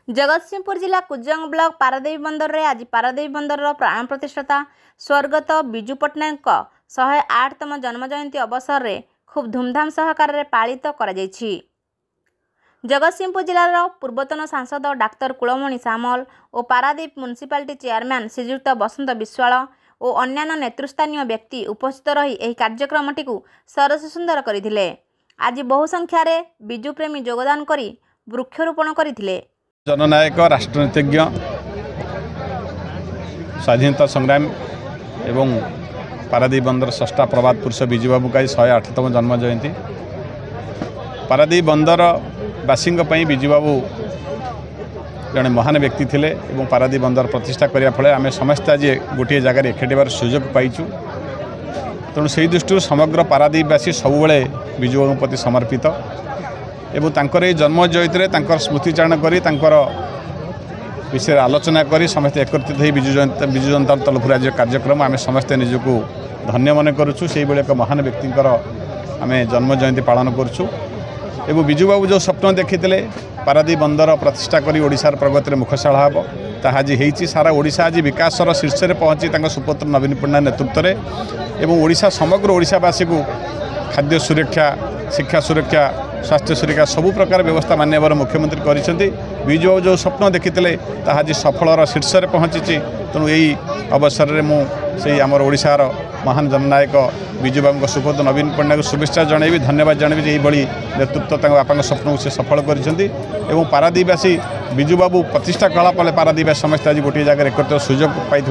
जगतसिंहपुर जिला कुजंग ब्लॉक पारादीप बंदर रे आज पारादीप बंदर प्राण प्रतिष्ठाता स्वर्गत बिजू पट्टनायक 108तम जन्म जयंती अवसर में खूब धूमधाम सहकार पालित करा जायछि। जगतसिंहपुर जिलार पूर्वतन सांसद डाक्तर कुलमणि सामल और पारादीप म्युनिसिपालिटी चेयरमैन श्रीजुक्त बसंत विश्वाल और अन्यान्य नेतृस्थानीय व्यक्ति उपस्थित रही यह कार्यक्रमटी सरस सुंदर करथिले। आज बहु संख्यार बिजु प्रेमी योगदान करी वृक्षरोपण करथिले। जननायक राष्ट्रनीतिज्ञ स्वाधीनता संग्राम एवं पारादीप बंदर स्रष्टा प्रभात पुरुष बिजू बाबू का 108तम जन्म जयंती। पारादीप बंदर बासी बिजू बाबू जड़े महान व्यक्ति थे और पारादीप बंदर प्रतिष्ठा करने फल आम समस्त आज गोटे जगार एकाठिबार सुजोग पाइचु। तेणु से दृष्टि समग्र पारादीपवासी सबुबले बिजू बाबू प्रति समर्पित एवं तांकर जन्म जयंती स्मृतिचारण करी विषय आलोचना करी समस्ते एकत्रित हो बिजू जनता तरफ आज कार्यक्रम आम समस्ते निजको धन्य मन करुचु। से एक महान व्यक्तिर आम जन्म जयंती पालन करुचु एवं बिजू बाबू जो स्वप्न देखी पारादीप बंदर प्रतिष्ठा करी ओडिशार प्रगति मुखशाला हम ताहा आज होती। सारा ओडिशा आज विकासर शीर्ष में पहुँची सुपुत्र नवीन पट्टनायक नेतृत्व में एवं ओडिशा समग्र ओडिशावासी को खाद्य सुरक्षा शिक्षा सुरक्षा स्वास्थ्य सुरक्षा सबु प्रकार व्यवस्था माननीय मुख्यमंत्री करिसेंती। बिजू बाबू जो स्वप्न देखी आज सफलर शीर्ष में पहुँची। तेणु यही अवसर में मुझे आमर ओडिशार महान जननायक बिजू बाबू सुपुत्र नवीन पट्टनायक शुभेच्छा जनइबी धन्यवाद जनइबी जे यही नेतृत्व बापा स्वप्न से सफल करिसेंती। एवं पारादीपवासी बिजू बाबू प्रतिष्ठा कला पले पारादीपवासी समस्त आज गोटे जगह एक सुजोग पाई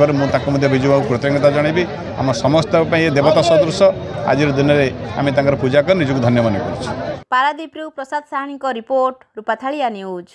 मुझे बिजू बाबू कृतज्ञता जनइबी। आम समस्त देवता सदृश आज दिन में आम पूजा कर निजक धन्य मन कर। पारादीप प्रसाद साहनी रिपोर्ट रूपाथालिया न्यूज।